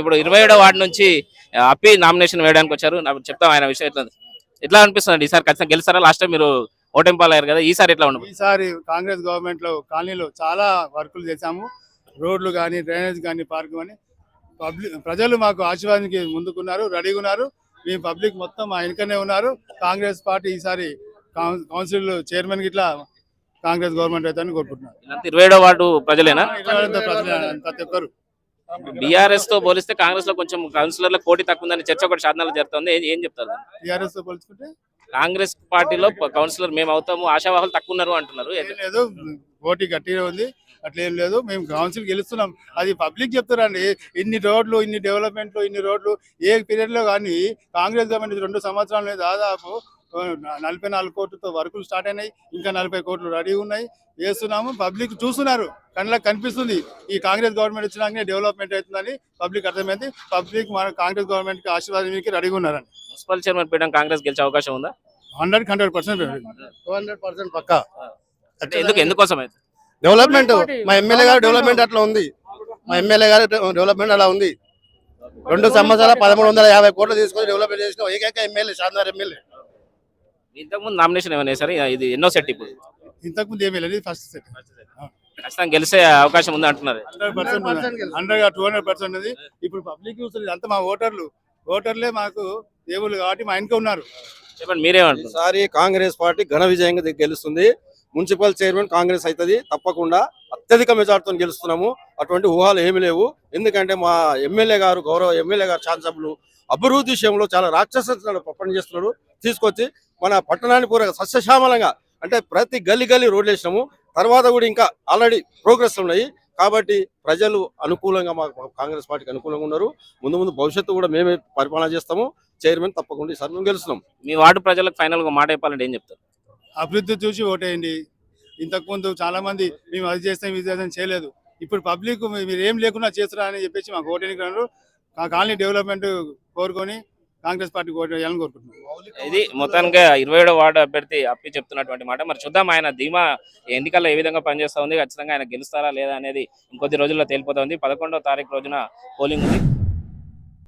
ఇప్పుడు 27వ వార్డు నుంచి అప్పి నామినేషన్ వేయడానికి వచ్చారు. చెప్తాం ఆయన విషయం ఎట్లా అనిపిస్తుంది? ఈసారి ఖచ్చితంగా గెలుస్తారా? లాస్ట్ టైం మీరు ఓటమిపాలయ్యారు కదా, ఈసారి ఎట్లా ఉండదు? ఈసారి కాంగ్రెస్ గవర్నమెంట్ లో కాలనీలో చాలా వర్కులు చేశాము. రోడ్లు కానీ, డ్రైనేజ్ కానీ, పార్క్ కానీ ప్రజలు మాకు ఆశీర్వాదానికి ముందుకున్నారు, రెడీగా ఉన్నారు. మీ పబ్లిక్ మొత్తం మా వెనుకనే ఉన్నారు. కాంగ్రెస్ పార్టీ ఈసారి కౌన్సిల్ చైర్మన్ గిట్లా కాంగ్రెస్ గవర్నమెంట్ అయితే కోరుకుంటున్నారు. 27వ వార్డు ప్రజలేనా? ప్రతి ఒక్కరు బీఆర్ఎస్ తో పోలిస్తే కాంగ్రెస్ లో కొంచెం కౌన్సిలర్ల పోటీ తక్కువ ఉందని చర్చ ఒకటి సాధనాలు జరుగుతుంది. ఏం చెప్తారు? టీఆర్ఎస్ తో పోల్చుకుంటే కాంగ్రెస్ పార్టీలో కౌన్సిలర్ మేము అవుతాము, ఆశావాహులు తక్కువ ఉన్నారు అంటున్నారు. లేదు, పోటీ గట్టిగా ఉంది. అట్లేం లేదు, మేము కౌన్సిల్ గెలుస్తున్నాం. అది పబ్లిక్ చెప్తారండి. ఇన్ని రోడ్లు, ఇన్ని డెవలప్మెంట్లు, ఇన్ని రోడ్లు ఏ పీరియడ్ లో కానీ కాంగ్రెస్ గవర్నమెంట్ 2 సంవత్సరాలు దాదాపు 44 కోట్లతో వర్కులు స్టార్ట్ అయినాయి. ఇంకా 40 కోట్లు రెడీ ఉన్నాయి, చేస్తున్నాము. పబ్లిక్ చూస్తున్నారు, కళ్ళకి కనిపిస్తుంది. ఈ కాంగ్రెస్ గవర్నమెంట్ వచ్చినాకనే డెవలప్మెంట్ అవుతుందని పబ్లిక్ అర్థమైంది. పబ్లిక్ మన కాంగ్రెస్ గవర్నమెంట్ కి ఆశీర్వాదానికి రెడీగా ఉన్నారండి. మున్సిపల్ చైర్మన్ పీఠం కాంగ్రెస్ గెలిచే అవకాశం ఉందా? 100% 200% పక్కా. ఎందుకోసం అయితే డెవలప్మెంట్ మా ఎమ్మెల్యే గారు డెవలప్మెంట్ అట్లా ఉంది. మా ఎమ్మెల్యే గారు డెవలప్మెంట్ అలా ఉంది. 2 సంవత్సరాల 1350 కోట్లు తీసుకొని డెవలప్మెంట్ చేసిన ఏకైక ఎమ్మెల్యే షాందార్ ఎమ్మెల్యే. ఇంతకుముందు నామినేషన్ ఏమైనా సరే ఇది ఎన్నో సెట్? ఇప్పుడు ఇంతకుముందు ఏమీ లేదు, ఫస్ట్ సెట్. ఖచ్చితంగా గెలిచే అవకాశం ఉంది అంటున్నారు. 200% ఉంది. ఇప్పుడు పబ్లిక్ చూస్తుంది అంతా. మా ఓటర్లే మాకు దేవుళ్ళు కాబట్టి మా ఇంట్లో ఉన్నారు. చెప్పండి, మీరేమంటారు? ఈసారి కాంగ్రెస్ పార్టీ ఘన విజయంగా గెలుస్తుంది. మున్సిపల్ చైర్మన్ కాంగ్రెస్ అవుతుంది తప్పకుండా. అత్యధిక మెజార్టీతో గెలుస్తున్నాము. అటువంటి ఊహాలు ఏమి లేవు. ఎందుకంటే మా ఎమ్మెల్యే గారు, గౌరవ ఎమ్మెల్యే గారు, శాసనసభ్యులు అభివృద్ధి విషయంలో చాలా రాక్షస పనిచేస్తున్నాడు. తీసుకొచ్చి మన పట్టణాన్ని పూర్వ సస్యశ్యామలంగా, అంటే ప్రతి గల్లీ రోడ్లు వేసినాము. తర్వాత కూడా ఇంకా ఆల్రెడీ ప్రోగ్రెస్ ఉన్నాయి. కాబట్టి ప్రజలు అనుకూలంగా మా కాంగ్రెస్ పార్టీకి అనుకూలంగా ఉన్నారు. ముందు భవిష్యత్తు కూడా మేమే పరిపాలన చేస్తాము. చైర్మన్ తప్పకుండా ఈసారి మేము గెలుస్తున్నాం. మీ వార్డు ప్రజలకు ఫైనల్ గా మాట చెప్పాలంటే ఏం చెప్తారు? అభివృద్ధి చూసి ఓటేయండి. ఇంతకుముందు చాలా మంది మేము అది చేస్తాం, ఇది చేస్తాం చేయలేదు. ఇప్పుడు పబ్లిక్ మీరు ఏం లేకుండా చేస్తారా అని చెప్పేసి మాకు ఓటేయడానికి కాలనీ డెవలప్మెంట్ కోరుకొని కాంగ్రెస్ పార్టీకి ఓటేయాలని కోరుకుంటున్నాం. ఇది మొత్తానికి 27వ వార్డు అభ్యర్థి అప్పి చెప్తున్నటువంటి మాట. మరి చూద్దాం ఆయన ధీమా ఎన్నికల్లో ఏ విధంగా పనిచేస్తా ఉంది, ఖచ్చితంగా ఆయన గెలుస్తారా లేదా అనేది ఇంకొద్ది రోజుల్లో తేలిపోతుంది. 11వ తారీఖు రోజున పోలింగ్ ఉంది.